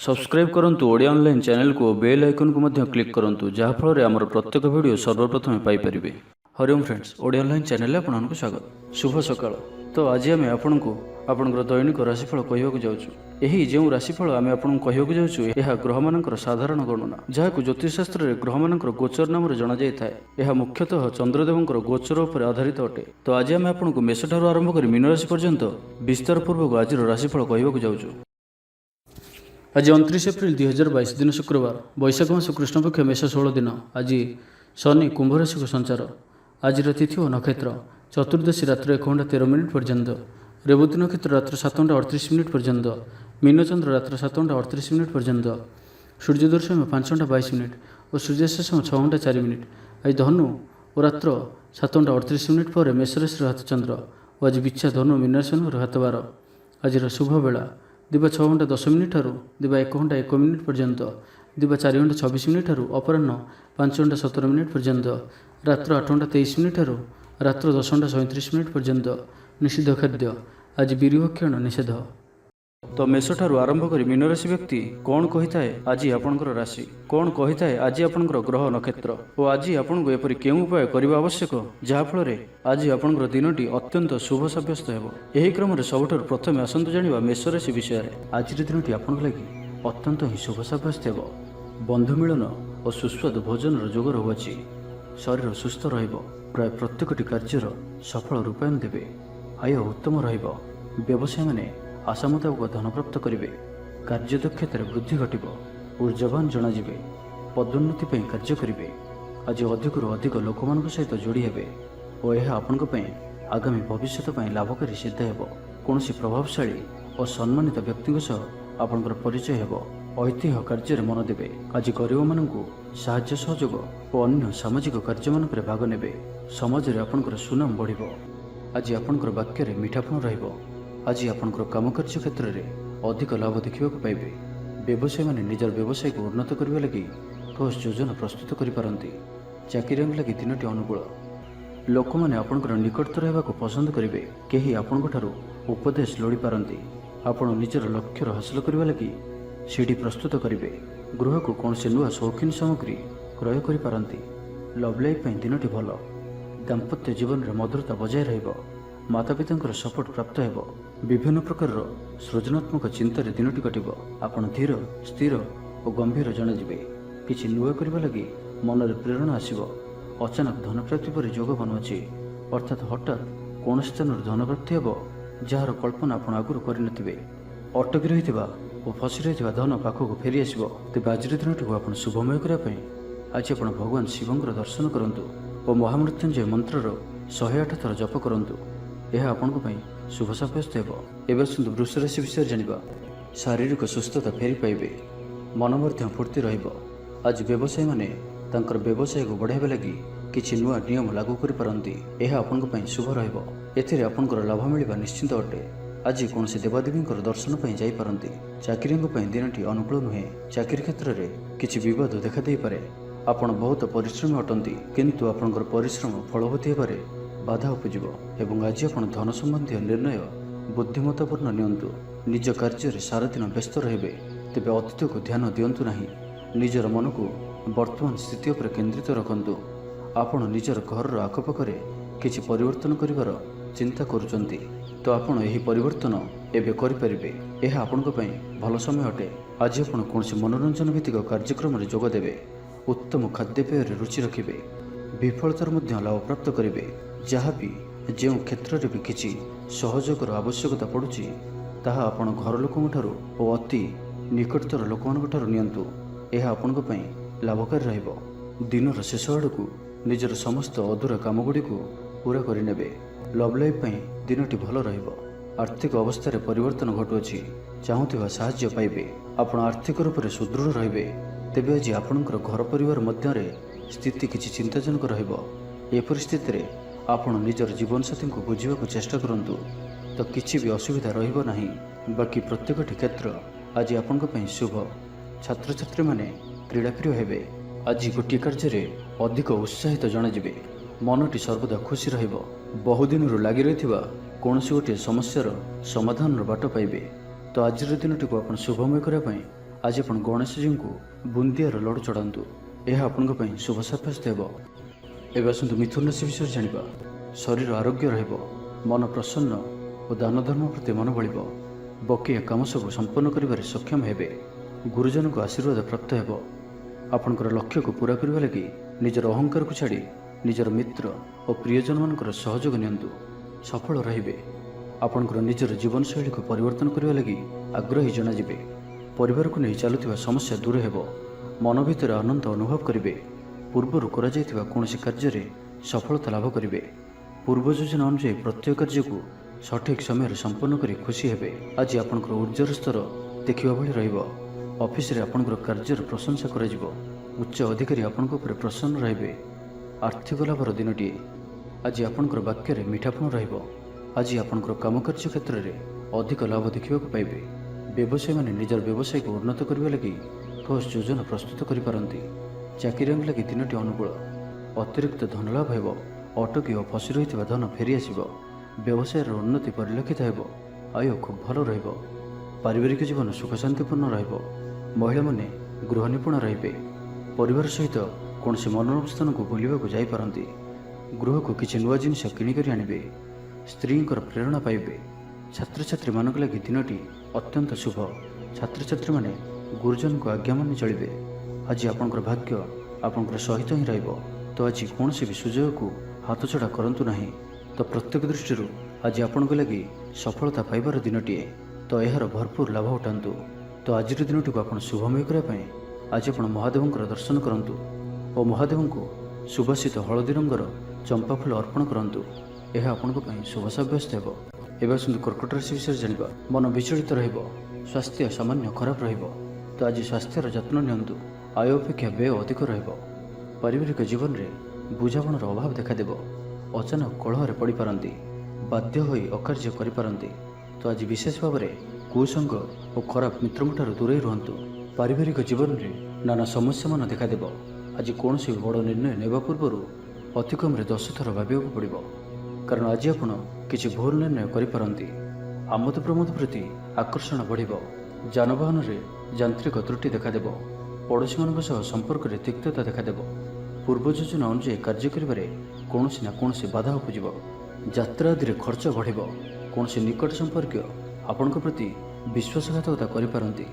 Subscribe करंतु Odia online channel को bell icon को मध्य क्लिक करंतु जहाँ फल आमर प्रत्येक वीडियो सर्वप्रथम Piper. Hariom friends, Odia online channel आपको स्वागत। शुभ सकाळ। तो आज आम आपको आपंकर दैनिक राशिफल कहवाक जाऊँ। यही जो राशिफल आम आपको कहवाक जाऊँ यह ग्रह मानकर साधारण गणना जहाँ ज्योतिषशास्त्र में ग्रह मानकर गोचर नाम जना जाए। यह मुख्यतः चंद्रदेवंकर गोचर उपर आधारित अटे। तो आज आम आपको मेष ठारू आरंभ कर मीन राशि पर्यंत विस्तार पूर्वक आज राशिफल कहवाक जाऊँ। आज 29 एप्रिल 2022 दिन शुक्रवार, वैशाख मास कृष्णपक्ष मेष 16 दिन। आज शनि कुंभ राशि को संचार। आज तिथि और नक्षत्र चतुर्दशी रात्र 1:13 पर्यंत, रेवती नक्षत्र रात्र 7:38 पर्यंत, मीनचंद्र रात्र 7:38 पर्यंत, सूर्योदय समय 5:22 और सूर्यास्त समय 6:04। आज धनु और रात्र 7:38 पर मेष राशि हाथ चंद्र और आज बिच्छा धनु मीन राशि हाथ बार। आज शुभ बेला दिवा 6:10 ठारू दिवा 1:01 पर्यंत, दिवा 4:26 ठारू अपराह्न 5:17 पर्यंत, रात्र 8:23 ठारू रात्र 10:37 पर्यंत। निषिद्ध खाद्य आज बीरभक्षण निषेध। तो मेष ठारू आरंभ कर मीन राशि व्यक्ति कौन कही थाए आज आपंकर राशि कौन कही थाए आज आपंकर ग्रह नक्षत्र और आज आपको एपरी केउं उपाय करने आवश्यक जहाँफल आज आपंकर दिनटी अत्यंत शुभ सब्यस्त हो। यही क्रम सबुठ प्रथम आसतु जाना मेष राशि विषय। आज दिनटी आपन लगी अत्यंत ही शुभ सब्यस्त हो। बंधु मिलन और सुस्वादु भोजन जोग रहुअछि। शरीर सुस्थ रहिब। प्राय प्रत्येकटी कार्यर सफल रूपायन देवे। आय उत्तम रहिब। व्यवसाय माने आशा मुताबक धन प्राप्त करेंगे। कार्यदक्षता वृद्धि घटव। ऊर्जावान जनाजे। पदोन्नति कार्य करेंगे। आज अधिक अधिक लोक मान सहित जोड़ी हे और यह आपण आगामी भविष्य लाभकारी सिद्ध हो। कौन प्रभावशाली और सम्मानित व्यक्ति आपंकर परिचय हो। ऐतिह्य कार्य मन देवे। आज गरीब मानू साहाय्य सहयोग और अन्य सामाजिक कार्य मान भाग ने। समाज में आपंकर सुनाम बढ़। आज आपंकर वाक्य मीठापण रहिब। आज आपंकर काम कार्य क्षेत्र में अधिक लाभ देखा पाइबे। व्यवसायी माने निजर व्यवसाय को उन्नत करने लगी ठोस योजना प्रस्तुत करिपारंती। चाकरी लगी दिनटी अनुकूल। लोक मैंने आपंकर निकटतर होगा पसंद करेंगे। कहीं आपंकर उपदेश लोड़ी पारंती। आपण निजर लक्ष्य हासिल करने लगी सीढ़ी प्रस्तुत करेंगे। गृह को कौन से नुआ शौकीन सामग्री क्रय करिपारंती। लव लाइफ दिनटी भल। दाम्पत्य जीवन में मधुरता बजाय रहिब। माता पिता सपोर्ट प्राप्त हो। विभिन्न प्रकार सृजनात्मक चिंतार दिनटी कटिब। आपण धीर स्थिर और गंभीर जनाजे। किसी नुआ करने लगी मन में प्रेरणा आसव। अचानक धन प्राप्ति पर जोग बनुअछि। अर्थात हठात कौन स्थान धन प्राप्ति हो जार कल्पना आप आगुरी करनथिबे। अटकी रही और फसी रही धन पाखक फेरी आसव। तेज आज दिनटी को आप शुभमय करने आज आप भगवान शिवंकर दर्शन करूँ और महामृत्युंजय मंत्रर 108 थर जप करूँ। यह आपण शुभ सब्यस्त हो। एवं सुंदर वृष राशि विषय जाना। शारीरिक सुस्थता फेरी पाइबे। मन मध्य फूर्ति रहिब। आज व्यवसायी माने तांकर व्यवसाय को बढ़ाइबा लगी किछि नुआ नियम लागू करि पारंती। यह आपण शुभ रहिब। एथिरे आपनकर लाभ मिलवा निश्चिंत अटे। आज कौन से देवादेवींकर दर्शन पर जाई पारंती। चाकरी दिनटी अनुकूल नुहे। चाकरी क्षेत्र में किछि विवाद देखा दे पारे। आपण बहुत परिश्रमी अटंती किंतु आपनकर परिश्रम फलवती हेबारे बाधा उपजिब एवं आज आप धन संबंधी निर्णय बुद्धिमत्तापूर्ण नियंतु। निज कार्य सारा दिन व्यस्त रहिबे। तेबे अतीत को ध्यान दियंतु नाही। निजर मन को वर्तमान स्थिति उपर केंद्रित रखंतु। आपण निजर घर आखपाखरे किछि परिवर्तन करिवार चिंता करूचंती तो आपण एही परिवर्तन एबे करि परिबे। एहा आपनक पई भल समय अटे। आज आपण कोनसी मनोरंजन भित्तिक कार्यक्रम रे जोग देबे। उत्तम खाद्यपेय रे रुचि रखिबे। विफलतार मध्य लाभ प्राप्त करिबे। जहाँ भी जो क्षेत्र में भी किसी सहयोगर आवश्यकता पड़ुछि ताहा आपण घर लोकों ठारू और अति निकटतर लोकों ठारू नियंतु। यह आपण लाभकारी रहिब। दिनर शेष आड़कू निजर समस्त अधूरा काम गुड़ी को पूरा करें। लव लाइफ दिनटी भल रहिब। आर्थिक अवस्था परिवर्तन घटुअछि। चाहूथिबा साहाय्य पाइबे। आपण आर्थिक रूप से सुदृढ़ रहिबे। तेबे आज आपणकर घर परिवार मध्य स्थिति किछि चिंताजनक रहिब। ए परिस्थिति रे आपण निजर जीवन साथी को बुझा चेष्टा करूँ तो किसी भी असुविधा रहिब नाही। बाकी प्रत्येकटी क्षेत्र आज आपण शुभ। छात्र छात्री माने क्रीड़ाप्रिय हेबे। आज गोटे कार्य अधिक उत्साहित जनाजे। मनटी सर्वदा खुशी रहिब। बहुदिन लगी रही कौन गोटे समस्यार समाधान बाट पाइबे। तो आज दिनटी को आप शुभमय करने आज आपण गणेशजीଙ୍କୁ ବୁନ୍ଦିଆର ଲଡ଼ୁ ଚଢ଼ାନ୍ତୁ। ଏହା ଆପଣଙ୍କ ପାଇଁ ଶୁଭ ସାବ୍ୟସ୍ତ ହେବ। ଏବେ ଆସନ୍ତୁ ମିଥୁନ ରାଶି ବିଷୟରେ ଜାଣିବା। ଶରୀର ଆରୋଗ୍ୟ ରହିବ, ମନ ପ୍ରସନ୍ନ ଓ ଦାନ ଧର୍ମ ପ୍ରତି ମନ ବଳିବ। ବକେୟା କାମ ସବୁ ସମ୍ପନ୍ନ କରିବାରେ ସକ୍ଷମ ହେବେ। ଗୁରୁଜନଙ୍କ ଆଶୀର୍ବାଦ ପ୍ରାପ୍ତ ହେବ। ଆପଣଙ୍କର ଲକ୍ଷ୍ୟକୁ ପୂରା କରିବା ଲାଗି ନିଜର ଅହଙ୍କାରକୁ ଛାଡ଼ି ନିଜର ମିତ୍ର ଓ ପ୍ରିୟଜନମାନଙ୍କର ସହଯୋଗ ନିଅନ୍ତୁ। ସଫଳ ରହିବେ। ଆପଣଙ୍କର ନିଜର ଜୀବନଶୈଳୀକୁ ପରିବର୍ତ୍ତନ କରିବା ଲାଗି ଆଗ୍ରହୀ ଜଣାଯିବେ। ପରିବାରକୁ ନେଇ ଚାଲୁଥିବା ସମସ୍ୟା ଦୂର ହେବ। ମନ ଭିତରେ ଆନନ୍ଦ ଅନୁଭବ କରିବେ। ପୂର୍ବରୁ କରାଯାଇଥିବା କୌଣସି କାର୍ଯ୍ୟରେ ସଫଳତା ଲାଭ କରିବେ। ପୂର୍ବ ଯୋଜନା ଅନୁଯାୟୀ ପ୍ରତ୍ୟେକ କାର୍ଯ୍ୟକୁ ସଠିକ୍ ସମୟରେ ସମ୍ପନ୍ନ କରି ଖୁସି ହେବେ। ଆଜି ଆପଣଙ୍କର ଉର୍ଜାର ସ୍ତର ଦେଖିବା ଭଳି ରହିବ। ଅଫିସରେ ଆପଣଙ୍କର କାର୍ଯ୍ୟର ପ୍ରଶଂସା କରାଯିବ। ଉଚ୍ଚ ଅଧିକାରୀ ଆପଣଙ୍କ ଉପରେ ପ୍ରସନ୍ନ ରହିବେ। ଆର୍ଥିକ ଲାଭର ଦିନଟିଏ। ଆଜି ଆପଣଙ୍କର ବାକ୍ୟରେ ମିଠାପଣ ରହିବ। ଆଜି ଆପଣଙ୍କର କାମକାର୍ଯ୍ୟ କ୍ଷେତ୍ରରେ ଅଧିକ ଲାଭ ଦେଖିବାକୁ ପାଇବେ। ବ୍ୟବସାୟୀମାନେ ନିଜର ବ୍ୟବସାୟକୁ ଉନ୍ନତ କରିବା ଲାଗି ଠୋସ୍ ଯୋଜନା ପ୍ରସ୍ତୁତ କରିପାରନ୍ତି। ଚାକିରିଆଙ୍କ ଲାଗି ଦିନଟି ଅନୁକୂଳ। ଅତିରିକ୍ତ ଧନ ଲାଭ ହେବ। ଅଟକି ଓ ଫସି ରହିଥିବା ଧନ ଫେରିଆସିବ। ବ୍ୟବସାୟର ଉନ୍ନତି ପରିଲକ୍ଷିତ ହେବ। ଆୟ ଖୁବ୍ ଭଲ ରହିବ। ପାରିବାରିକ ଜୀବନ ସୁଖ ଶାନ୍ତିପୂର୍ଣ୍ଣ ରହିବ। ମହିଳାମାନେ ଗୃହ ନିପୁଣ ରହିବେ। ପରିବାର ସହିତ କୌଣସି ମନୋରମ ସ୍ଥାନକୁ ବୁଲିବାକୁ ଯାଇପାରନ୍ତି। ଗୃହକୁ କିଛି ନୂଆ ଜିନିଷ କିଣିକରି ଆଣିବେ। ସ୍ତ୍ରୀଙ୍କର ପ୍ରେରଣା ପାଇବେ। ଛାତ୍ରଛାତ୍ରୀମାନଙ୍କ ଲାଗି ଦିନଟି ଅତ୍ୟନ୍ତ ଶୁଭ। ଛାତ୍ରଛାତ୍ରୀମାନେ ଗୁରୁଜନଙ୍କ ଆଜ୍ଞା ମାନି ଚଳିବେ। ଆଜି ଆପଣଙ୍କର ଭାଗ୍ୟ ଆପଣଙ୍କର ସହିତ ହିଁ ରହିବ। ତ ଆଜି କୌଣସି ବି ସୁଯୋଗକୁ ହାତଛଡ଼ା କରନ୍ତୁ ନାହିଁ। ତ ପ୍ରତ୍ୟେକ ଦୃଷ୍ଟିରୁ ଆଜି ଆପଣଙ୍କ ଲାଗି ସଫଳତା ପାଇବାର ଦିନଟିଏ। ତ ଏହାର ଭରପୁର ଲାଭ ଉଠାନ୍ତୁ। ତ ଆଜିର ଦିନଟିକୁ ଆପଣ ଶୁଭମୟ କରିବା ପାଇଁ ଆଜି ଆପଣ ମହାଦେବଙ୍କର ଦର୍ଶନ କରନ୍ତୁ ଓ ମହାଦେବଙ୍କୁ ସୁବାସିତ ହଳଦୀ ରଙ୍ଗର ଚମ୍ପା ଫୁଲ ଅର୍ପଣ କରନ୍ତୁ। ଏହା ଆପଣଙ୍କ ପାଇଁ ଶୁଭ ସାବ୍ୟସ୍ତ ହେବ। ଏବେ ଆସନ୍ତୁ କର୍କଟ ରାଶି ବିଷୟରେ ଜାଣିବା। ମନ ବିଚଳିତ ରହିବ। ସ୍ୱାସ୍ଥ୍ୟ ସାମାନ୍ୟ ଖରାପ ରହିବ। ତ ଆଜି ସ୍ୱାସ୍ଥ୍ୟର ଯତ୍ନ ନିଅନ୍ତୁ। ଆୟ ଅପେକ୍ଷା ବ୍ୟୟ ଅଧିକ ରହିବ। ପାରିବାରିକ ଜୀବନରେ ବୁଝାମଣାର ଅଭାବ ଦେଖାଦେବ। ଅଚାନକ କଳହରେ ପଡ଼ିପାରନ୍ତି। ବାଧ୍ୟ ହୋଇ ଅକାର୍ଯ୍ୟ କରିପାରନ୍ତି। ତ ଆଜି ବିଶେଷ ଭାବରେ କୁସଙ୍ଗ ଓ ଖରାପ ମିତ୍ରଙ୍କଠାରୁ ଦୂରେଇ ରୁହନ୍ତୁ। ପାରିବାରିକ ଜୀବନରେ ନାନା ସମସ୍ୟାମାନ ଦେଖାଦେବ। ଆଜି କୌଣସି ବଡ଼ ନିର୍ଣ୍ଣୟ ନେବା ପୂର୍ବରୁ ଅତି କମ୍ରେ 10 ଥର ଭାବିବାକୁ ପଡ଼ିବ। କାରଣ ଆଜି ଆପଣ କିଛି ଭୁଲ ନିର୍ଣ୍ଣୟ କରିପାରନ୍ତି। ଆମୋଦ ପ୍ରମୋଦ ପ୍ରତି ଆକର୍ଷଣ ବଢ଼ିବ। ଯାନବାହନରେ ଯାନ୍ତ୍ରିକ ତ୍ରୁଟି ଦେଖାଦେବ। ପଡ଼ୋଶୀମାନଙ୍କ ସହ ସମ୍ପର୍କରେ ତିକ୍ତତା ଦେଖାଦେବ। ପୂର୍ବ ଯୋଜନା ଅନୁଯାୟୀ କାର୍ଯ୍ୟ କରିବାରେ କୌଣସି ନା କୌଣସି ବାଧା ଉପୁଜିବ। ଯାତ୍ରା ଆଦିରେ ଖର୍ଚ୍ଚ ବଢ଼ିବ। କୌଣସି ନିକଟ ସମ୍ପର୍କୀୟ ଆପଣଙ୍କ ପ୍ରତି ବିଶ୍ୱାସଘାତକତା କରିପାରନ୍ତି।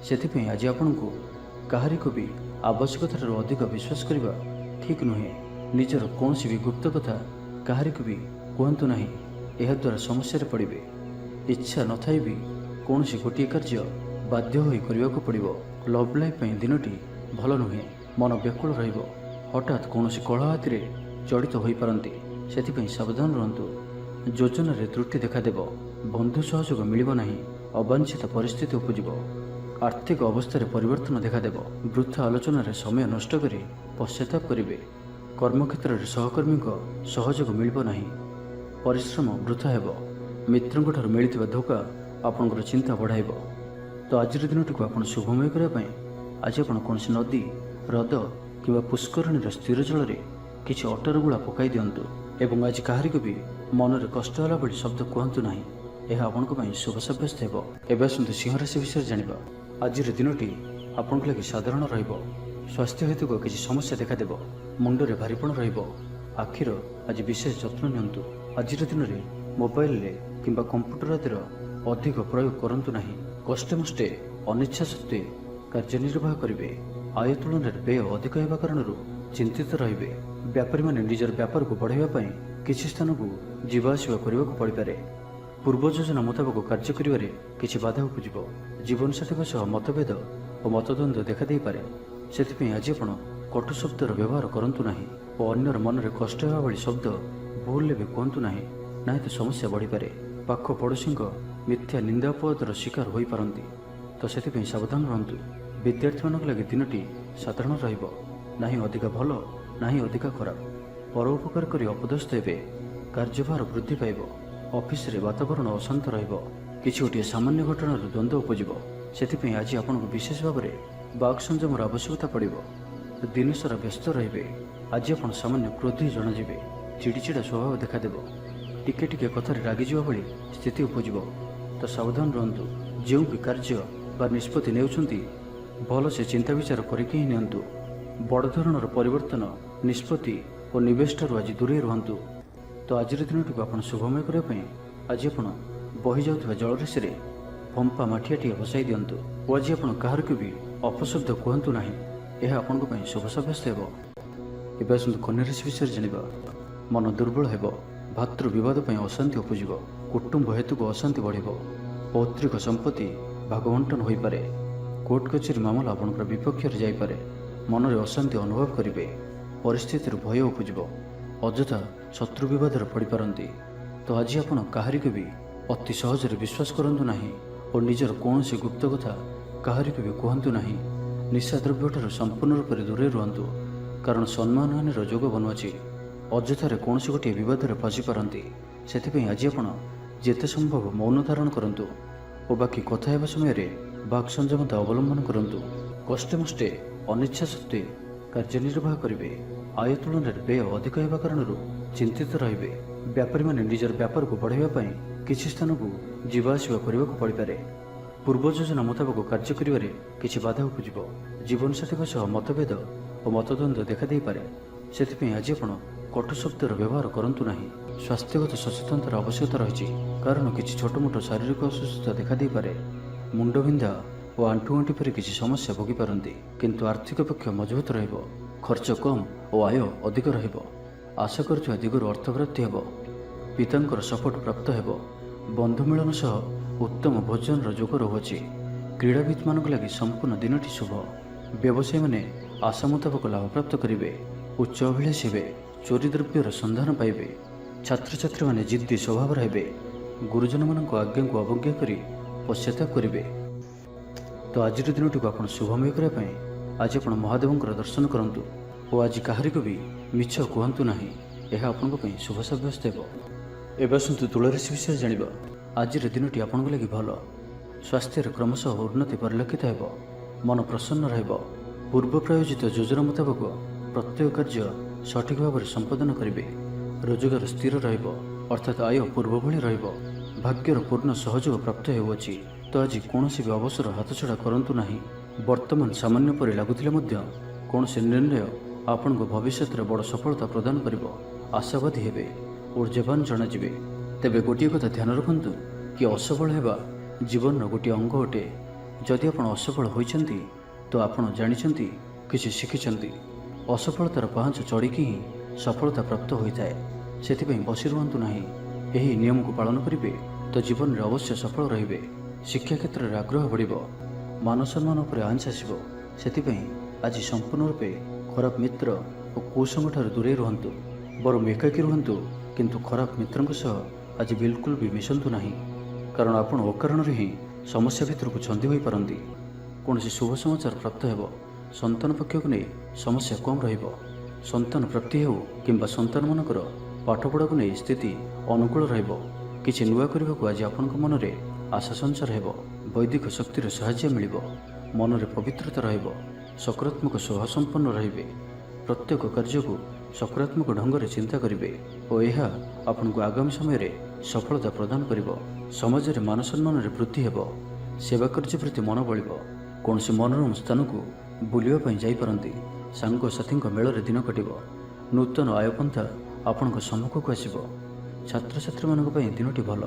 ସେଥିପାଇଁ ଆଜି ଆପଣଙ୍କୁ କାହାରିକୁ ବି ଆବଶ୍ୟକତାଠାରୁ ଅଧିକ ବିଶ୍ୱାସ କରିବା ଠିକ୍ ନୁହେଁ। ନିଜର କୌଣସି ବି ଗୁପ୍ତ କଥା କାହାରିକୁ ବି କୁହନ୍ତୁ ନାହିଁ। ଏହାଦ୍ୱାରା ସମସ୍ୟାରେ ପଡ଼ିବେ। ଇଚ୍ଛା ନଥାଇ ବି କୌଣସି ଗୋଟିଏ କାର୍ଯ୍ୟ ବାଧ୍ୟ ହୋଇ କରିବାକୁ ପଡ଼ିବ। ଲଭ୍ ଲାଇଫ୍ ପାଇଁ ଦିନଟି ଭଲ ନୁହେଁ। ମନ ବ୍ୟାକୁଳ ରହିବ। ହଠାତ୍ କୌଣସି କଳହ ଆଦିରେ ଜଡ଼ିତ ହୋଇପାରନ୍ତି। ସେଥିପାଇଁ ସାବଧାନ ରୁହନ୍ତୁ। ଯୋଜନାରେ ତ୍ରୁଟି ଦେଖାଦେବ। ବନ୍ଧୁ ସହଯୋଗ ମିଳିବ ନାହିଁ। ଅବାଞ୍ଛିତ ପରିସ୍ଥିତି ଉପୁଜିବ। ଆର୍ଥିକ ଅବସ୍ଥାରେ ପରିବର୍ତ୍ତନ ଦେଖାଦେବ। ବୃଥା ଆଲୋଚନାରେ ସମୟ ନଷ୍ଟ କରି ପଶ୍ଚାତାପ କରିବେ। କର୍ମକ୍ଷେତ୍ରରେ ସହକର୍ମୀଙ୍କ ସହଯୋଗ ମିଳିବ ନାହିଁ। ପରିଶ୍ରମ ବୃଥା ହେବ। ମିତ୍ରଙ୍କଠାରୁ ମିଳିଥିବା ଧୋକା ଆପଣଙ୍କର ଚିନ୍ତା ବଢ଼ାଇବ। ତ ଆଜିର ଦିନଟିକୁ ଆପଣ ଶୁଭମୟ କରିବା ପାଇଁ ଆଜି ଆପଣ କୌଣସି ନଦୀ, ହ୍ରଦ କିମ୍ବା ପୁଷ୍କରିଣୀର ସ୍ଥିର ଜଳରେ କିଛି ଅଟାର ଗୁଳା ପକାଇ ଦିଅନ୍ତୁ ଏବଂ ଆଜି କାହାରିକୁ ବି ମନରେ କଷ୍ଟ ହେଲା ଭଳି ଶବ୍ଦ କୁହନ୍ତୁ ନାହିଁ। ଏହା ଆପଣଙ୍କ ପାଇଁ ଶୁଭ ସାବ୍ୟସ୍ତ ହେବ। ଏବେ ଆସନ୍ତୁ ସିଂହ ରାଶି ବିଷୟରେ ଜାଣିବା। ଆଜିର ଦିନଟି ଆପଣଙ୍କ ଲାଗି ସାଧାରଣ ରହିବ। ସ୍ୱାସ୍ଥ୍ୟ ହେତୁକ କିଛି ସମସ୍ୟା ଦେଖାଦେବ। ମୁଣ୍ଡରେ ଭାରିପଣ ରହିବ। ଆଖିର ଆଜି ବିଶେଷ ଯତ୍ନ ନିଅନ୍ତୁ। ଆଜିର ଦିନରେ ମୋବାଇଲରେ କିମ୍ବା କମ୍ପ୍ୟୁଟର ଆଦିର ଅଧିକ ପ୍ରୟୋଗ କରନ୍ତୁ ନାହିଁ। କଷ୍ଟେମଷ୍ଟେ ଅନିଚ୍ଛା ସତ୍ତ୍ୱେ କାର୍ଯ୍ୟନିର୍ବାହ କରିବେ। ଆୟ ତୁଳନାରେ ବ୍ୟୟ ଅଧିକ ହେବା କାରଣରୁ ଚିନ୍ତିତ ରହିବେ। ବ୍ୟାପାରୀମାନେ ନିଜର ବ୍ୟାପାରକୁ ବଢ଼ାଇବା ପାଇଁ କିଛି ସ୍ଥାନକୁ ଯିବା ଆସିବା କରିବାକୁ ପଡ଼ିପାରେ। ପୂର୍ବ ଯୋଜନା ମୁତାବକ କାର୍ଯ୍ୟ କରିବାରେ କିଛି ବାଧା ଉପୁଜିବ। ଜୀବନସାଥୀଙ୍କ ସହ ମତଭେଦ ଓ ମତଦ୍ୱନ୍ଦ୍ୱ ଦେଖାଦେଇପାରେ। ସେଥିପାଇଁ ଆଜି ଆପଣ କଟୁ ଶବ୍ଦର ବ୍ୟବହାର କରନ୍ତୁ ନାହିଁ ଓ ଅନ୍ୟର ମନରେ କଷ୍ଟ ହେବା ଭଳି ଶବ୍ଦ ଭୁଲରେ ବି କୁହନ୍ତୁ ନାହିଁ। ନାହିଁ ତ ସମସ୍ୟା ବଢ଼ିପାରେ। ପାଖ ପଡ଼ୋଶୀଙ୍କ ମିଥ୍ୟା ନିନ୍ଦା ଅପବାଦର ଶିକାର ହୋଇପାରନ୍ତି। ତ ସେଥିପାଇଁ ସାବଧାନ ରୁହନ୍ତୁ। ବିଦ୍ୟାର୍ଥୀମାନଙ୍କ ଲାଗି ଦିନଟି ସାଧାରଣ ରହିବ। ନାହିଁ ଅଧିକା ଭଲ, ନାହିଁ ଅଧିକା ଖରାପ। ପର ଉପକାର କରି ଅପଦସ୍ଥ ହେବେ। କାର୍ଯ୍ୟଭାର ବୃଦ୍ଧି ପାଇବ। ଅଫିସରେ ବାତାବରଣ ଅଶାନ୍ତ ରହିବ। କିଛି ଗୋଟିଏ ସାମାନ୍ୟ ଘଟଣାରୁ ଦ୍ୱନ୍ଦ୍ୱ ଉପୁଜିବ। ସେଥିପାଇଁ ଆଜି ଆପଣଙ୍କୁ ବିଶେଷ ଭାବରେ ବାକ୍ ସଂଯମର ଆବଶ୍ୟକତା ପଡ଼ିବ। ଦିନସାରା ବ୍ୟସ୍ତ ରହିବେ। ଆଜି ଆପଣ ସାମାନ୍ୟ କ୍ରୋଧୀ ଜଣାଯିବେ। ଚିଡ଼ିଚିଡ଼ା ସ୍ୱଭାବ ଦେଖାଦେବ। ଟିକେ ଟିକେ କଥାରେ ରାଗିଯିବା ଭଳି ସ୍ଥିତି ଉପୁଜିବ। ତ ସାବଧାନ ରୁହନ୍ତୁ। ଯେଉଁ ବି କାର୍ଯ୍ୟ ବା ନିଷ୍ପତ୍ତି ନେଉଛନ୍ତି भलसे चिंता विचार करके ही नियंतु। बड़ धरणर परिवर्तन निष्पत्ति और निवेश ठारू आज दूरे रुहतु। तो आज दिनटी को आप शुभमय करने आज आप बही जाऊा जलराशि में पंपा माठियाटी बसाई दिंतु और आज आप कहार को भी अपशब्द कहतु ना। यह आपण शुभ सब्यस्त हो। एवं आसतु कन्या राशि विषय जाना। मन दुर्बल हो, भातृ बद अशांति उपजीव, कुटुंब हेतु अशांति बढ़, पौत्रिक संपत्ति भागवंटन हो पारे, कोर्ट कचेरी मामला आपंकर विपक्ष जापे, मन में अशांति अनुभव करेंगे, परिस्थिति भय उपजीव, अଯଥା शत्रु विवाद पड़ पारती। तो आज आप कहारी को भी अति सहजरे विश्वास करूँ ना और निजर कौन सी गुप्त कथा कहारी को भी कहतु ना। निशा द्रव्य ठार संपूर्ण रूप से दूरे रुहतु, कारण सम्मान हानिर जोग बनुची। अଯଥାରେ कौन गोटे बद में फसी पारती। से आज आप जिते संभव मौन धारण करूँ और बाकी कथा हेबा समय बाक संयमता अवलंबन करूँ। कष्टे मष्टे अनिच्छा सत्वे कार्यनिर्वाह करेंगे। आय तुलन में व्यय अधिक होगा कारण चिंतित रे। व्यापारी मैंने निजर व्यापार को बढ़ावाई किसी स्थान को जावासवा करने को पड़ पारे। पूर्व योजना मुताबक कार्य करिवारे किछि बाधा उपजीव। जीवन साथी सह मतभेद और मतद्वंद देखा दे पारे। सेथिपई आज आपण कटु शब्दर व्यवहार करंतु नाही। स्वास्थ्यगत सचेतनतार आवश्यकता रही, कारण किछि छोटमोट शारीरिक असुस्थता देखा दे पारे। मुंडबिंधा और आंठुगंठी परि किछि समस्या भोगी पारंती, किंतु आर्थिक पक्ष मजबूत रहिबो। खर्च कम और आय अधिक रहिबो। आशा करथुवा दिगरु अर्थप्राप्ति हेबो। पितांकर सपोर्ट प्राप्त हेबो। बंधु मिलन सह उत्तम भोजन जोग रहुछि। क्रीड़ाविद मान लगी संपूर्ण दिनटी शुभ। व्यवसायी मैंने आशा मुताबक लाभ प्राप्त करेंगे। उच्च अभिलाषी हे, चोरी द्रव्यर संधान पाइबे। छात्र छात्री मैंने जिद्दी स्वभाव रहे। गुरुजन मान आज्ञा को अवज्ञा कर पश्चाताप करेंगे। तो आज दिनटी को आप शुभमय करने आज आप महादेव दर्शन करूँ और आज कहारी को भी मिछ कहतु ना। यह आपण शुभ सब्यस्त हो। एवं आसतु तुलाराशि विषय जाना। आज दिनटी आपण लगी भल। स्वास्थ्य क्रमशः उन्नति परिलक्षित हो। मन प्रसन्न रहिबो। पूर्व प्रायोजित योजना मुताबक प्रत्येक कार्य सठिक भाव में संपादन करेंगे। रोजगार स्थिर रहिबो, अर्थात आय पूर्व भली रहिबो। भाग्यर पूर्ण सहयोग प्राप्त होउछि। तो आज कौन भी अवसर हाथछड़ा करंतु नाही। वर्तमान सामान्य परि लागुथिले मध्य कौन से निर्णय आपण को भविष्य में बड़ सफलता प्रदान करिबो। आशावादी हेबे, ऊर्जावान जनाजिबे। तेबे गोटिए कथा ध्यान रखंतु कि असफल हेबा जीवन गोटे अंग अटे। जदि आपण असफल होइछंती तो आपण जानिछंती किछि शिखिछंती। असफलतार पांच चढ़िकी ही सफलता प्राप्त होता है। से बसी रुहतु ना। यही नियम को पालन करेंगे तो जीवन में अवश्य सफल रे। शिक्षा क्षेत्र में आग्रह बढ़, मान सम्मान उपर आंच आसो। से आज संपूर्ण रूपे खराब मित्र और कुसंग ठार दूरे रुहतु। बरम एकाकी रुहतु, किंतु खराब मित्रों सह आज बिल्कुल भी मिशंतु ना, कारण आपण अकारण ही समस्या भितर को छंदी हो पारती। कौन शुभ समाचार प्राप्त हो। संतान पक्ष को नहीं समस्या कम रहिबो। संतान प्राप्ति हो किंबा संतान मानकर पाठपढ़ा को नहीं स्थिति अनुकूल रहिबो। किछि नुआ करबा को आज आपनक मन में आशा संचार हेबो। वैदिक शक्तिर सहाय्य मिलिबो। मन में पवित्रता रहिबो। सकारात्मक स्वभाव संपन्न रहिबे। प्रत्येक कार्य को सकारात्मक ढंग से चिंता करेंगे और यह आपन को आगामी समय रे सफलता प्रदान करिबो। समाज में मान सम्मान में वृद्धि हेबो। सेवा कार्य प्रति मन बलिबो। कौन से मनोरम स्थान को बुलिया जाई पारंती। सांग साथी मेल में दिन कटिबो। नूतन आयपंथा आपण सम्मुख को आसिबो। छात्र छात्री मानक पई दिनटी भल।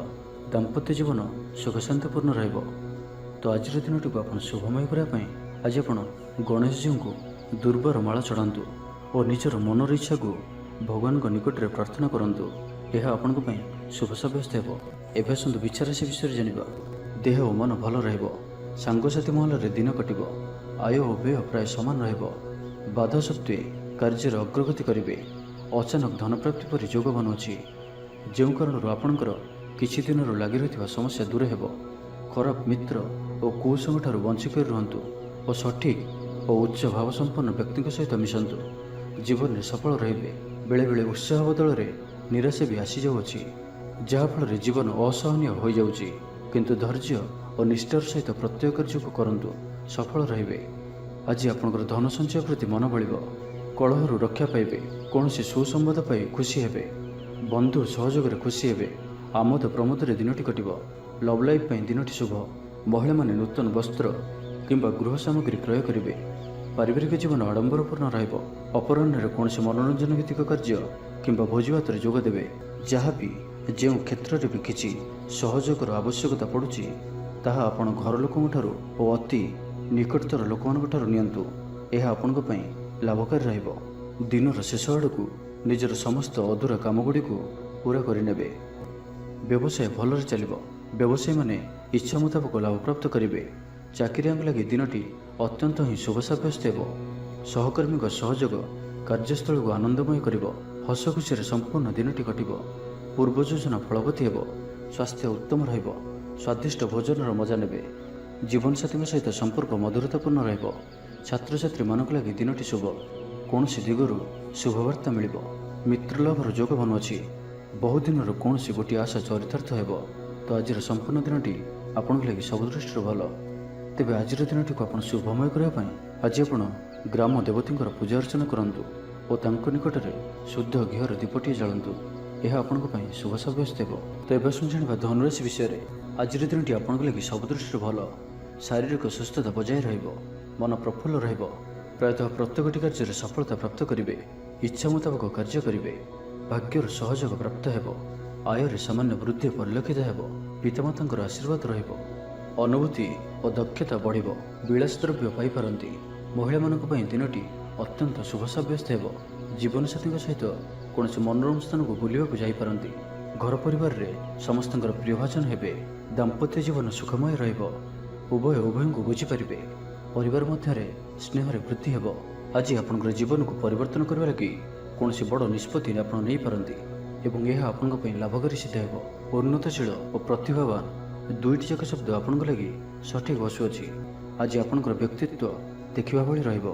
दाम्पत्य जीवन सुख शांतिपूर्ण रहिबो। तो आज दिनटी को आप शुभमय करने आज आप गणेश जी को दुर्बार माला चढ़ातु और निजर मनर इच्छा को भगवान निकट में प्रार्थना करूँ। यह आपण शुभ सब्यस्त हो। एवं आसतु विचार राशि विषय जाना। देह और मन भल रहिबो। सांगसाथी महल में दिन कटिबो। आय और व्यय प्राय सामान रहिबो। बाधा सत्वे कार्य अग्रगति करेंगे। अचानक धन प्राप्ति पर जोग बनुछि। जो कारण आपणकर किछि दिन लगी रही समस्या दूर हेबो। खराब मित्र और कुसंग ठार बंचिक रुहतु और सठिक और उच्च भाव संपन्न व्यक्ति सहित मिशंतु। जीवन में सफल रहिबे। बेले बेले उत्साह बदल में निराशा भी आसी जाउछि, जहाँफल जीवन असहनीय हो जाउछि। किंतु धैर्य और निष्ठार सहित प्रत्येक कार्य को करंतु, सफल रहिबे। आज आपनकर धन संचय प्रति मन बलिबो। कलहरु रक्षा पाइबे। कौन से सुसंवाद पाई खुशी हेबे। बंधु सहयोग रे खुशी हेबे। आमोद प्रमोद रे दिनटी कटिबो। लव लाइफ पई दिनटी शुभ। महिला माने नूतन वस्त्र କିମ୍ବା ଗୃହ ସାମଗ୍ରୀ କ୍ରୟ କରିବେ। ପାରିବାରିକ ଜୀବନ ଆଡ଼ମ୍ବରପୂର୍ଣ୍ଣ ରହିବ। ଅପରାହ୍ନରେ କୌଣସି ମନୋରଞ୍ଜନ ଭିତ୍ତିକ କାର୍ଯ୍ୟ କିମ୍ବା ଭୋଜିଭାତରେ ଯୋଗ ଦେବେ। ଯାହାବି ଯେଉଁ କ୍ଷେତ୍ରରେ ବି କିଛି ସହଯୋଗର ଆବଶ୍ୟକତା ପଡ଼ୁଛି ତାହା ଆପଣ ଘର ଲୋକଙ୍କଠାରୁ ଓ ଅତି ନିକଟତର ଲୋକମାନଙ୍କଠାରୁ ନିଅନ୍ତୁ। ଏହା ଆପଣଙ୍କ ପାଇଁ ଲାଭକାରୀ ରହିବ। ଦିନର ଶେଷ ଆଡ଼କୁ ନିଜର ସମସ୍ତ ଅଧୁରା କାମଗୁଡ଼ିକୁ ପୂରା କରିନେବେ। ବ୍ୟବସାୟ ଭଲରେ ଚାଲିବ। ବ୍ୟବସାୟୀମାନେ ଇଚ୍ଛା ମୁତାବକ ଲାଭପ୍ରାପ୍ତ କରିବେ। ଚାକିରିଆଙ୍କ ଲାଗି ଦିନଟି ଅତ୍ୟନ୍ତ ହିଁ ଶୁଭ ସାବ୍ୟସ୍ତ ହେବ। ସହକର୍ମୀଙ୍କ ସହଯୋଗ କାର୍ଯ୍ୟସ୍ଥଳକୁ ଆନନ୍ଦମୟ କରିବ। ହସ ଖୁସିରେ ସମ୍ପୂର୍ଣ୍ଣ ଦିନଟି କଟିବ। ପୂର୍ବ ଯୋଜନା ଫଳବତୀ ହେବ। ସ୍ୱାସ୍ଥ୍ୟ ଉତ୍ତମ ରହିବ। ସ୍ୱାଦିଷ୍ଟ ଭୋଜନର ମଜା ନେବେ। ଜୀବନସାଥୀଙ୍କ ସହିତ ସମ୍ପର୍କ ମଧୁରତାପୂର୍ଣ୍ଣ ରହିବ। ଛାତ୍ରଛାତ୍ରୀମାନଙ୍କ ଲାଗି ଦିନଟି ଶୁଭ। କୌଣସି ଦିଗରୁ ଶୁଭବାର୍ତ୍ତା ମିଳିବ। ମିତ୍ରଲାଭର ଯୋଗ ବନୁଅଛି। ବହୁଦିନର କୌଣସି ଗୋଟିଏ ଆଶା ଚରିତାର୍ଥ ହେବ। ତ ଆଜିର ସମ୍ପୂର୍ଣ୍ଣ ଦିନଟି ଆପଣଙ୍କ ଲାଗି ସବୁ ଦୃଷ୍ଟିରୁ ଭଲ। ତେବେ ଆଜିର ଦିନଟିକୁ ଆପଣ ଶୁଭମୟ କରିବା ପାଇଁ ଆଜି ଆପଣ ଗ୍ରାମ ଦେବତୀଙ୍କର ପୂଜା ଅର୍ଚ୍ଚନା କରନ୍ତୁ ଓ ତାଙ୍କ ନିକଟରେ ଶୁଦ୍ଧ ଘିଅର ଦୀପଟିଏ ଜାଳନ୍ତୁ। ଏହା ଆପଣଙ୍କ ପାଇଁ ଶୁଭ ସାବ୍ୟସ୍ତ ହେବ। ତ ଏବେ ଶୁଣି ଜାଣିବା ଧନୁରାଶି ବିଷୟରେ। ଆଜିର ଦିନଟି ଆପଣଙ୍କ ଲାଗି ସବୁ ଦୃଷ୍ଟିରୁ ଭଲ। ଶାରୀରିକ ସୁସ୍ଥତା ବଜାୟ ରହିବ। ମନ ପ୍ରଫୁଲ୍ଲ ରହିବ। ପ୍ରାୟତଃ ପ୍ରତ୍ୟେକଟି କାର୍ଯ୍ୟରେ ସଫଳତା ପ୍ରାପ୍ତ କରିବେ। ଇଚ୍ଛା ମୁତାବକ କାର୍ଯ୍ୟ କରିବେ। ଭାଗ୍ୟର ସହଯୋଗ ପ୍ରାପ୍ତ ହେବ। ଆୟରେ ସାମାନ୍ୟ ବୃଦ୍ଧି ପରିଲକ୍ଷିତ ହେବ। ପିତାମାତାଙ୍କର ଆଶୀର୍ବାଦ ରହିବ। ଅନୁଭୂତି ଓ ଦକ୍ଷତା ବଢ଼ିବ। ବିଳାସ ଦ୍ରବ୍ୟ ପାଇପାରନ୍ତି। ମହିଳାମାନଙ୍କ ପାଇଁ ଦିନଟି ଅତ୍ୟନ୍ତ ଶୁଭ ସାବ୍ୟସ୍ତ ହେବ। ଜୀବନସାଥୀଙ୍କ ସହିତ କୌଣସି ମନୋରମ ସ୍ଥାନକୁ ବୁଲିବାକୁ ଯାଇପାରନ୍ତି। ଘର ପରିବାରରେ ସମସ୍ତଙ୍କର ପ୍ରିୟଭାଜନ ହେବେ। ଦାମ୍ପତ୍ୟ ଜୀବନ ସୁଖମୟ ରହିବ। ଉଭୟଙ୍କୁ ବୁଝିପାରିବେ। ପରିବାର ମଧ୍ୟରେ ସ୍ନେହରେ ବୃଦ୍ଧି ହେବ। ଆଜି ଆପଣଙ୍କର ଜୀବନକୁ ପରିବର୍ତ୍ତନ କରିବା ଲାଗି କୌଣସି ବଡ଼ ନିଷ୍ପତ୍ତି ଆପଣ ନେଇପାରନ୍ତି ଏବଂ ଏହା ଆପଣଙ୍କ ପାଇଁ ଲାଭକାରୀ ସିଦ୍ଧ ହେବ। ଉନ୍ନତଶୀଳ ଓ ପ୍ରତିଭାବାନ ଦୁଇଟି ଯାକ ଶବ୍ଦ ଆପଣଙ୍କ ଲାଗି ସଠିକ୍ ବସୁଅଛି। ଆଜି ଆପଣଙ୍କର ବ୍ୟକ୍ତିତ୍ୱ ଦେଖିବା ଭଳି ରହିବ।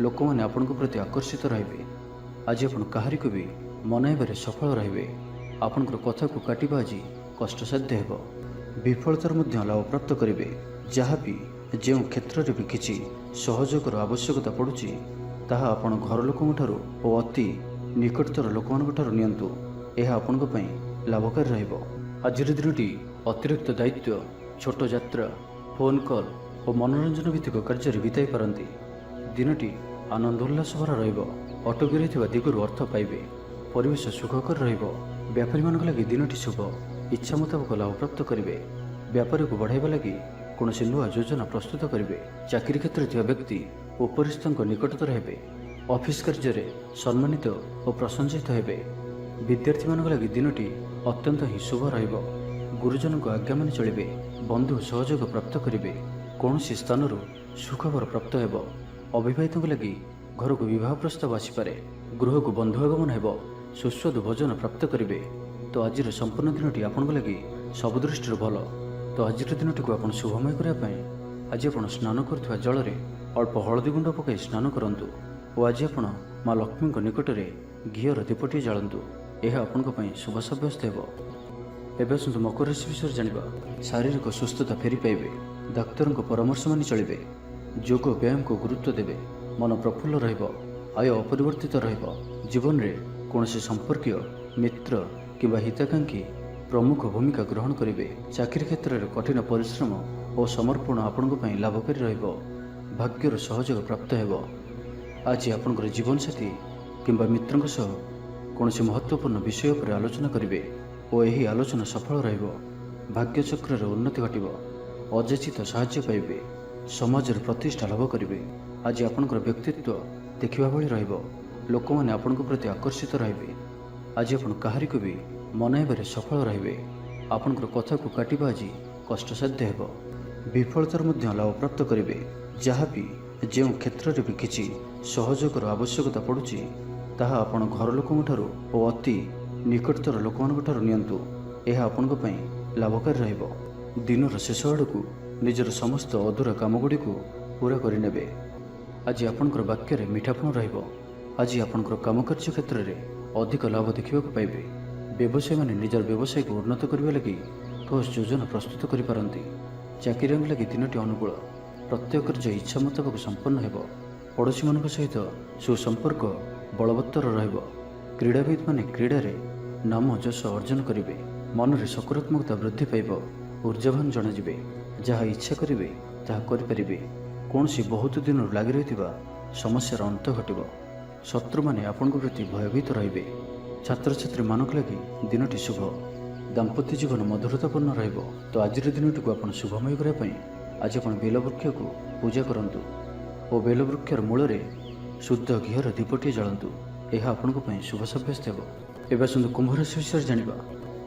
ଲୋକମାନେ ଆପଣଙ୍କ ପ୍ରତି ଆକର୍ଷିତ ରହିବେ। ଆଜି ଆପଣ କାହାରିକୁ ବି ମନାଇବାରେ ସଫଳ ରହିବେ। ଆପଣଙ୍କର କଥାକୁ କାଟିବା ଆଜି କଷ୍ଟସାଧ୍ୟ ହେବ। ବିଫଳତାର ମଧ୍ୟ ଲାଭପ୍ରାପ୍ତ କରିବେ। ଯାହାବି ଯେଉଁ କ୍ଷେତ୍ରରେ ବି କିଛି ସହଯୋଗର ଆବଶ୍ୟକତା ପଡ଼ୁଛି ତାହା ଆପଣ ଘର ଲୋକଙ୍କଠାରୁ ଓ ଅତି ନିକଟତର ଲୋକମାନଙ୍କଠାରୁ ନିଅନ୍ତୁ। ଏହା ଆପଣଙ୍କ ପାଇଁ ଲାଭକାରୀ ରହିବ। ଆଜିର ଦିନଟି ଅତିରିକ୍ତ ଦାୟିତ୍ୱ, ଛୋଟ ଯାତ୍ରା, ଫୋନ୍ କଲ୍ ଓ ମନୋରଞ୍ଜନ ଭିତ୍ତିକ କାର୍ଯ୍ୟରେ ବିତାଇ ପାରନ୍ତି। ଦିନଟି ଆନନ୍ଦ ଉଲ୍ଲାସ ଭରା ରହିବ। ଅଟକି ରହିଥିବା ଦିଗରୁ ଅର୍ଥ ପାଇବେ। ପରିବେଶ ସୁଖକର ରହିବ। ବ୍ୟାପାରୀମାନଙ୍କ ଲାଗି ଦିନଟି ଶୁଭ। ଇଚ୍ଛା ମୁତାବକ ଲାଭପ୍ରାପ୍ତ କରିବେ। ବ୍ୟାପାରକୁ ବଢ଼ାଇବା ଲାଗି କୌଣସି ନୂଆ ଯୋଜନା ପ୍ରସ୍ତୁତ କରିବେ। ଚାକିରି କ୍ଷେତ୍ରରେ ଥିବା ବ୍ୟକ୍ତି ଉପରିସ୍ଥଙ୍କ ନିକଟତର ହେବେ। ଅଫିସ୍ କାର୍ଯ୍ୟରେ ସମ୍ମାନିତ ଓ ପ୍ରଶଂସିତ ହେବେ। ବିଦ୍ୟାର୍ଥୀମାନଙ୍କ ଲାଗି ଦିନଟି ଅତ୍ୟନ୍ତ ହିଁ ଶୁଭ ରହିବ। ଗୁରୁଜନଙ୍କ ଆଜ୍ଞା ମାନି ଚଳିବେ। ବନ୍ଧୁ ସହଯୋଗ ପ୍ରାପ୍ତ କରିବେ। କୌଣସି ସ୍ଥାନରୁ ସୁଖବର ପ୍ରାପ୍ତ ହେବ। ଅବିବାହିତଙ୍କ ଲାଗି ଘରକୁ ବିବାହ ପ୍ରସ୍ତାବ ଆସିପାରେ। ଗୃହକୁ ବନ୍ଧୁ ଆଗମନ ହେବ। ସୁସ୍ୱାଦୁ ଭୋଜନ ପ୍ରାପ୍ତ କରିବେ। ତ ଆଜିର ସମ୍ପୂର୍ଣ୍ଣ ଦିନଟି ଆପଣଙ୍କ ଲାଗି ସବୁ ଦୃଷ୍ଟିରୁ ଭଲ। ତ ଆଜିର ଦିନଟିକୁ ଆପଣ ଶୁଭମୟ କରିବା ପାଇଁ ଆଜି ଆପଣ ସ୍ନାନ କରୁଥିବା ଜଳରେ ଅଳ୍ପ ହଳଦୀ ଗୁଣ୍ଡ ପକାଇ ସ୍ନାନ କରନ୍ତୁ ଓ ଆଜି ଆପଣ ମା ଲକ୍ଷ୍ମୀଙ୍କ ନିକଟରେ ଘିଅର ଦୀପଟିଏ ଜାଳନ୍ତୁ। ଏହା ଆପଣଙ୍କ ପାଇଁ ଶୁଭ ସାବ୍ୟସ୍ତ ହେବ। ଏବେ ଆସନ୍ତୁ ମକର ରାଶି ବିଷୟରେ ଜାଣିବା। ଶାରୀରିକ ସୁସ୍ଥତା ଫେରି ପାଇବେ। ଡାକ୍ତରଙ୍କ ପରାମର୍ଶ ମାନି ଚଳିବେ। ଯୋଗ ବ୍ୟାୟାମକୁ ଗୁରୁତ୍ୱ ଦେବେ। ମନ ପ୍ରଫୁଲ୍ଲ ରହିବ। ଆୟ ଅପରିବର୍ତ୍ତିତ ରହିବ। ଜୀବନରେ କୌଣସି ସମ୍ପର୍କୀୟ, ମିତ୍ର କିମ୍ବା ହିତାକାଂକ୍ଷୀ ପ୍ରମୁଖ ଭୂମିକା ଗ୍ରହଣ କରିବେ। ଚାକିରି କ୍ଷେତ୍ରରେ କଠିନ ପରିଶ୍ରମ ଓ ସମର୍ପଣ ଆପଣଙ୍କ ପାଇଁ ଲାଭକାରୀ ରହିବ। ଭାଗ୍ୟର ସହଯୋଗ ପ୍ରାପ୍ତ ହେବ। ଆଜି ଆପଣଙ୍କର ଜୀବନସାଥୀ କିମ୍ବା ମିତ୍ରଙ୍କ ସହ କୌଣସି ମହତ୍ତ୍ୱପୂର୍ଣ୍ଣ ବିଷୟ ଉପରେ ଆଲୋଚନା କରିବେ ଓ ଏହି ଆଲୋଚନା ସଫଳ ରହିବ। ଭାଗ୍ୟଚକ୍ରରେ ଉନ୍ନତି ଘଟିବ। ଅଯାଚିତ ସାହାଯ୍ୟ ପାଇବେ। ସମାଜରେ ପ୍ରତିଷ୍ଠା ଲାଭ କରିବେ। ଆଜି ଆପଣଙ୍କର ବ୍ୟକ୍ତିତ୍ୱ ଦେଖିବା ଭଳି ରହିବ। ଲୋକମାନେ ଆପଣଙ୍କ ପ୍ରତି ଆକର୍ଷିତ ରହିବେ। ଆଜି ଆପଣ କାହାରିକୁ ବି ମନାଇବାରେ ସଫଳ ରହିବେ। ଆପଣଙ୍କର କଥାକୁ କାଟିବା ଆଜି କଷ୍ଟସାଧ୍ୟ ହେବ। ବିଫଳତାର ମଧ୍ୟ ଲାଭପ୍ରାପ୍ତ କରିବେ। ଯାହାବି ଯେଉଁ କ୍ଷେତ୍ରରେ ବି କିଛି ସହଯୋଗର ଆବଶ୍ୟକତା ପଡ଼ୁଛି ତାହା ଆପଣ ଘର ଲୋକଙ୍କଠାରୁ ଓ ଅତି ନିକଟତର ଲୋକମାନଙ୍କଠାରୁ ନିଅନ୍ତୁ। ଏହା ଆପଣଙ୍କ ପାଇଁ ଲାଭକାରୀ ରହିବ। ଦିନର ଶେଷ ଆଡ଼କୁ ନିଜର ସମସ୍ତ ଅଧୁରା କାମଗୁଡ଼ିକୁ ପୂରା କରିନେବେ। ଆଜି ଆପଣଙ୍କର ବାକ୍ୟରେ ମିଠାପଣ ରହିବ। ଆଜି ଆପଣଙ୍କର କାମକାର୍ଯ୍ୟ କ୍ଷେତ୍ରରେ ଅଧିକ ଲାଭ ଦେଖିବାକୁ ପାଇବେ। ବ୍ୟବସାୟୀମାନେ ନିଜର ବ୍ୟବସାୟକୁ ଉନ୍ନତ କରିବା ଲାଗି ଠୋସ୍ ଯୋଜନା ପ୍ରସ୍ତୁତ କରିପାରନ୍ତି। ଚାକିରିଆଙ୍କ ଲାଗି ଦିନଟି ଅନୁକୂଳ। ପ୍ରତ୍ୟେକ କାର୍ଯ୍ୟ ଇଚ୍ଛା ମୁତାବକ ସମ୍ପନ୍ନ ହେବ। ପଡ଼ୋଶୀମାନଙ୍କ ସହିତ ସୁସମ୍ପର୍କ ବଳବତ୍ତର ରହିବ। କ୍ରୀଡ଼ାବିତ୍ମାନେ କ୍ରୀଡ଼ାରେ ନାମ ଯଶ ଅର୍ଜନ କରିବେ। ମନରେ ସକାରାତ୍ମକତା ବୃଦ୍ଧି ପାଇବ। ଊର୍ଜାବାନ ଜଣାଯିବେ। ଯାହା ଇଚ୍ଛା କରିବେ ତାହା କରିପାରିବେ। କୌଣସି ବହୁତ ଦିନରୁ ଲାଗି ରହିଥିବା ସମସ୍ୟାର ଅନ୍ତ ଘଟିବ। ଶତ୍ରୁମାନେ ଆପଣଙ୍କ ପ୍ରତି ଭୟଭୀତ ରହିବେ। ଛାତ୍ରଛାତ୍ରୀମାନଙ୍କ ଲାଗି ଦିନଟି ଶୁଭ। ଦାମ୍ପତ୍ୟ ଜୀବନ ମଧୁରତାପୂର୍ଣ୍ଣ ରହିବ। ତ ଆଜିର ଦିନଟିକୁ ଆପଣ ଶୁଭମୟ କରିବା ପାଇଁ ଆଜି ଆପଣ ବେଲବୃକ୍ଷକୁ ପୂଜା କରନ୍ତୁ ଓ ବେଲବୃକ୍ଷର ମୂଳରେ ଶୁଦ୍ଧ ଘିଅର ଦୀପଟିଏ ଜାଳନ୍ତୁ। ଏହା ଆପଣଙ୍କ ପାଇଁ ଶୁଭ ସାବ୍ୟସ୍ତ ହେବ। ଏବେ ଆସନ୍ତୁ କୁମ୍ଭ ରାଶି ବିଷୟରେ ଜାଣିବା।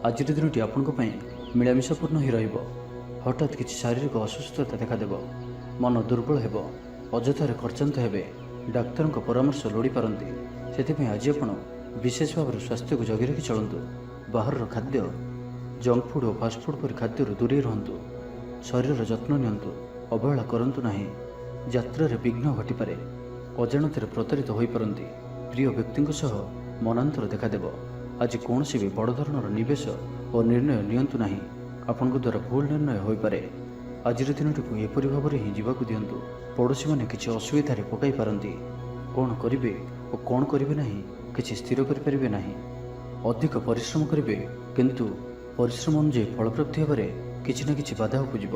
ଆଜିର ଦିନଟି ଆପଣଙ୍କ ପାଇଁ ମିଳାମିଶାପୂର୍ଣ୍ଣ ହିଁ ରହିବ। ହଠାତ୍ କିଛି ଶାରୀରିକ ଅସୁସ୍ଥତା ଦେଖାଦେବ। ମନ ଦୁର୍ବଳ ହେବ। ଅଯଥାରେ ଖର୍ଚ୍ଚାନ୍ତ ହେବେ। ଡାକ୍ତରଙ୍କ ପରାମର୍ଶ ଲୋଡ଼ିପାରନ୍ତି। ସେଥିପାଇଁ ଆଜି ଆପଣ ବିଶେଷ ଭାବରେ ସ୍ୱାସ୍ଥ୍ୟକୁ ଜଗି ରଖି ଚଳନ୍ତୁ। ବାହାରର ଖାଦ୍ୟ, ଜଙ୍କ ଫୁଡ୍ ଓ ଫାଷ୍ଟଫୁଡ୍ ପରି ଖାଦ୍ୟରୁ ଦୂରେଇ ରୁହନ୍ତୁ। ଶରୀରର ଯତ୍ନ ନିଅନ୍ତୁ। ଅବହେଳା କରନ୍ତୁ ନାହିଁ। ଯାତ୍ରାରେ ବିଘ୍ନ ଘଟିପାରେ। ଅଜାଣତରେ ପ୍ରତାରିତ ହୋଇପାରନ୍ତି। ପ୍ରିୟ ବ୍ୟକ୍ତିଙ୍କ ସହ ମନାନ୍ତର ଦେଖାଦେବ। ଆଜି କୌଣସି ବି ବଡ଼ ଧରଣର ନିବେଶ ଓ ନିର୍ଣ୍ଣୟ ନିଅନ୍ତୁ ନାହିଁ। ଆପଣଙ୍କ ଦ୍ୱାରା ଭୁଲ ନିର୍ଣ୍ଣୟ ହୋଇପାରେ। ଆଜିର ଦିନଟିକୁ ଏପରି ଭାବରେ ହିଁ ଯିବାକୁ ଦିଅନ୍ତୁ। ପଡ଼ୋଶୀମାନେ କିଛି ଅସୁବିଧାରେ ପକାଇ ପାରନ୍ତି। କ'ଣ କରିବେ ଓ କ'ଣ କରିବେ ନାହିଁ କିଛି ସ୍ଥିର କରିପାରିବେ ନାହିଁ। ଅଧିକ ପରିଶ୍ରମ କରିବେ, କିନ୍ତୁ ପରିଶ୍ରମ ଅନୁଯାୟୀ ଫଳପ୍ରାପ୍ତି ହେବାରେ କିଛି ନା କିଛି ବାଧା ଉପୁଜିବ।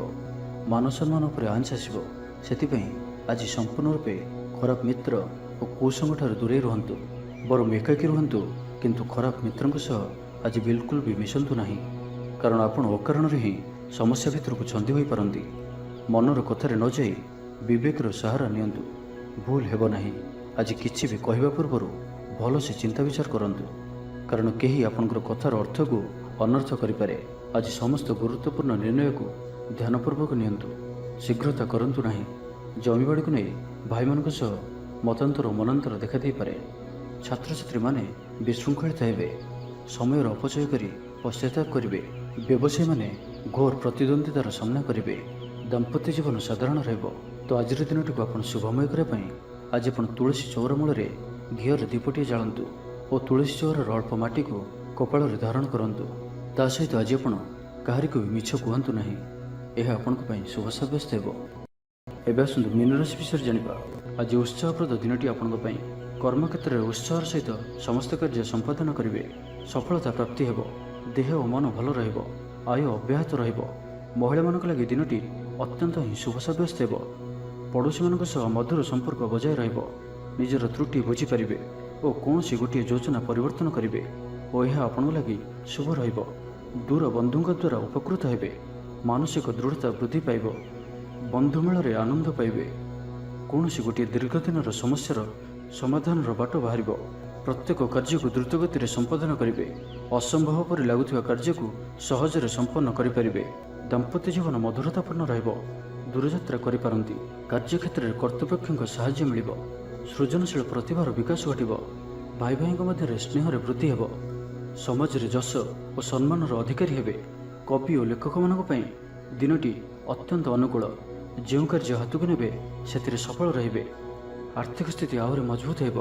ମାନସମ୍ମାନ ଉପରେ ଆଞ୍ଚ ଆସିବ। ସେଥିପାଇଁ ଆଜି ସମ୍ପୂର୍ଣ୍ଣ ରୂପେ ଖରାପ ମିତ୍ର ଓ କୁସଙ୍ଗଠାରୁ ଦୂରେଇ ରୁହନ୍ତୁ। ବରଂ ଏକାକୀ ରୁହନ୍ତୁ, କିନ୍ତୁ ଖରାପ ମିତ୍ରଙ୍କ ସହ ଆଜି ବିଲକୁଲ ବି ମିଶନ୍ତୁ ନାହିଁ। କାରଣ ଆପଣ ଅକାରଣରେ ହିଁ ସମସ୍ୟା ଭିତରକୁ ଛନ୍ଦି ହୋଇପାରନ୍ତି। ମନର କଥାରେ ନ ଯାଇ ବିବେକର ସାହାରା ନିଅନ୍ତୁ। ଭୁଲ ହେବ ନାହିଁ। ଆଜି କିଛି ବି କହିବା ପୂର୍ବରୁ ଭଲସେ ଚିନ୍ତା ବିଚାର କରନ୍ତୁ, କାରଣ କେହି ଆପଣଙ୍କର କଥାର ଅର୍ଥକୁ ଅନର୍ଥ କରିପାରେ। ଆଜି ସମସ୍ତ ଗୁରୁତ୍ୱପୂର୍ଣ୍ଣ ନିର୍ଣ୍ଣୟକୁ ଧ୍ୟାନପୂର୍ବକ ନିଅନ୍ତୁ। ଶୀଘ୍ରତା କରନ୍ତୁ ନାହିଁ। ଜମିବାଡ଼ିକୁ ନେଇ ଭାଇମାନଙ୍କ ସହ ମତାନ୍ତର ଓ ମନାନ୍ତର ଦେଖାଦେଇପାରେ। ଛାତ୍ରଛାତ୍ରୀମାନେ ବିଶୃଙ୍ଖଳିତ ହେବେ। ସମୟର ଅପଚୟ କରି ପଶ୍ଚାତାପ କରିବେ। ବ୍ୟବସାୟୀମାନେ ଘୋର ପ୍ରତିଦ୍ୱନ୍ଦ୍ୱିତାର ସାମ୍ନା କରିବେ। ଦାମ୍ପତ୍ୟ ଜୀବନ ସାଧାରଣ ରହିବ। ତ ଆଜିର ଦିନଟିକୁ ଆପଣ ଶୁଭମୟ କରିବା ପାଇଁ ଆଜି ଆପଣ ତୁଳସୀ ଚଉରା ମୂଳରେ ଘିଅର ଦୀପଟିଏ ଜାଳନ୍ତୁ ଓ ତୁଳସୀ ଚଉରାର ଅଳ୍ପ ମାଟିକୁ କପାଳରେ ଧାରଣ କରନ୍ତୁ। ତା ସହିତ ଆଜି ଆପଣ କାହାରିକୁ ବି ମିଛ କୁହନ୍ତୁ ନାହିଁ। ଏହା ଆପଣଙ୍କ ପାଇଁ ଶୁଭ ସାବ୍ୟସ୍ତ ହେବ। ଏବେ ଆସନ୍ତୁ ମୀନ ରାଶି ବିଷୟରେ ଜାଣିବା। ଆଜି ଉତ୍ସାହପ୍ରଦ ଦିନଟି ଆପଣଙ୍କ ପାଇଁ। କର୍ମକ୍ଷେତ୍ରରେ ଉତ୍ସାହର ସହିତ ସମସ୍ତ କାର୍ଯ୍ୟ ସମ୍ପାଦନ କରିବେ। ସଫଳତା ପ୍ରାପ୍ତି ହେବ। ଦେହ ଓ ମନ ଭଲ ରହିବ। ଆୟ ଅବ୍ୟାହତ ରହିବ। ମହିଳାମାନଙ୍କ ଲାଗି ଦିନଟି ଅତ୍ୟନ୍ତ ହିଁ ଶୁଭ ସାବ୍ୟସ୍ତ ହେବ। ପଡ଼ୋଶୀମାନଙ୍କ ସହ ମଧୁର ସମ୍ପର୍କ ବଜାୟ ରହିବ। ନିଜର ତ୍ରୁଟି ବୁଝିପାରିବେ ଓ କୌଣସି ଗୋଟିଏ ଯୋଜନା ପରିବର୍ତ୍ତନ କରିବେ ଓ ଏହା ଆପଣଙ୍କ ଲାଗି ଶୁଭ ରହିବ। ଦୂର ବନ୍ଧୁଙ୍କ ଦ୍ୱାରା ଉପକୃତ ହେବେ। ମାନସିକ ଦୃଢ଼ତା ବୃଦ୍ଧି ପାଇବ। ବନ୍ଧୁମେଳରେ ଆନନ୍ଦ ପାଇବେ। କୌଣସି ଗୋଟିଏ ଦୀର୍ଘଦିନର ସମସ୍ୟାର ସମାଧାନର ବାଟ ବାହାରିବ। ପ୍ରତ୍ୟେକ କାର୍ଯ୍ୟକୁ ଦ୍ରୁତଗତିରେ ସମ୍ପାଦନ କରିବେ। ଅସମ୍ଭବ ପରି ଲାଗୁଥିବା କାର୍ଯ୍ୟକୁ ସହଜରେ ସମ୍ପନ୍ନ କରିପାରିବେ। ଦାମ୍ପତ୍ୟ ଜୀବନ ମଧୁରତାପୂର୍ଣ୍ଣ ରହିବ। ଦୂରଯାତ୍ରା କରିପାରନ୍ତି। କାର୍ଯ୍ୟକ୍ଷେତ୍ରରେ କର୍ତ୍ତୃପକ୍ଷଙ୍କ ସାହାଯ୍ୟ ମିଳିବ। ସୃଜନଶୀଳ ପ୍ରତିଭାର ବିକାଶ ଘଟିବ। ଭାଇ ଭାଇଙ୍କ ମଧ୍ୟରେ ସ୍ନେହରେ ବୃଦ୍ଧି ହେବ। ସମାଜରେ ଯଶ ଓ ସମ୍ମାନର ଅଧିକାରୀ ହେବେ। କବି ଓ ଲେଖକମାନଙ୍କ ପାଇଁ ଦିନଟି ଅତ୍ୟନ୍ତ ଅନୁକୂଳ। ଯେଉଁ କାର୍ଯ୍ୟ ହାତକୁ ନେବେ ସେଥିରେ ସଫଳ ରହିବେ। ଆର୍ଥିକ ସ୍ଥିତି ଆହୁରି ମଜବୁତ ହେବ।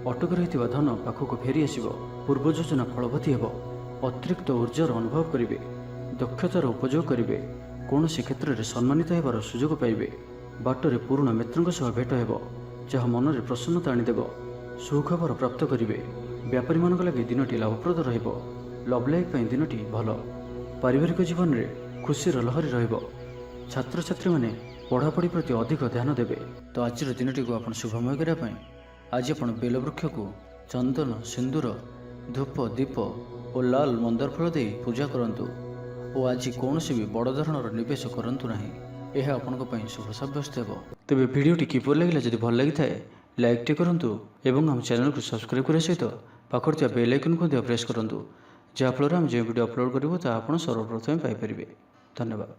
ଅଟକି ରହିଥିବା ଧନ ପାଖକୁ ଫେରି ଆସିବ। ପୂର୍ବ ଯୋଜନା ଫଳବତୀ ହେବ। ଅତିରିକ୍ତ ଉର୍ଜାର ଅନୁଭବ କରିବେ। ଦକ୍ଷତାର ଉପଯୋଗ କରିବେ। କୌଣସି କ୍ଷେତ୍ରରେ ସମ୍ମାନିତ ହେବାର ସୁଯୋଗ ପାଇବେ। ବାଟରେ ପୁରୁଣା ମିତ୍ରଙ୍କ ସହ ଭେଟ ହେବ, ଯାହା ମନରେ ପ୍ରସନ୍ନତା ଆଣିଦେବ। ସୁଖବର ପ୍ରାପ୍ତ କରିବେ। ବ୍ୟାପାରୀମାନଙ୍କ ଲାଗି ଦିନଟି ଲାଭପ୍ରଦ ରହିବ। ଲଭ୍ ଲାଇଫ୍ ପାଇଁ ଦିନଟି ଭଲ। ପାରିବାରିକ ଜୀବନରେ ଖୁସିର ଲହରୀ ରହିବ। ଛାତ୍ରଛାତ୍ରୀମାନେ ପଢ଼ାପଢ଼ି ପ୍ରତି ଅଧିକ ଧ୍ୟାନ ଦେବେ। ତ ଆଜିର ଦିନଟିକୁ ଆପଣ ଶୁଭମୟ କରିବା ପାଇଁ ଆଜି ଆପଣ ବେଲବୃକ୍ଷକୁ ଚନ୍ଦନ, ସିନ୍ଦୁର, ଧୂପ, ଦୀପ ଓ ଲାଲ ମନ୍ଦାର ଫୁଲ ଦେଇ ପୂଜା କରନ୍ତୁ ଓ ଆଜି କୌଣସି ବି ବଡ଼ ଧରଣର ନିବେଶ କରନ୍ତୁ ନାହିଁ। ଏହା ଆପଣଙ୍କ ପାଇଁ ଶୁଭ ସାବ୍ୟସ୍ତ ହେବ। ତେବେ ଭିଡ଼ିଓଟି କିପରି ଲାଗିଲା? ଯଦି ଭଲ ଲାଗିଥାଏ ଲାଇକ୍ଟି କରନ୍ତୁ ଏବଂ ଆମ ଚ୍ୟାନେଲକୁ ସବସ୍କ୍ରାଇବ୍ କରିବା ସହିତ ପାଖରେ ଥିବା ବେଲ୍ ଆଇକନ୍କୁ ମଧ୍ୟ ପ୍ରେସ୍ କରନ୍ତୁ, ଯାହାଫଳରେ ଆମେ ଯେଉଁ ଭିଡ଼ିଓ ଅପଲୋଡ଼ କରିବୁ ତାହା ଆପଣ ସର୍ବପ୍ରଥମେ ପାଇପାରିବେ। ଧନ୍ୟବାଦ।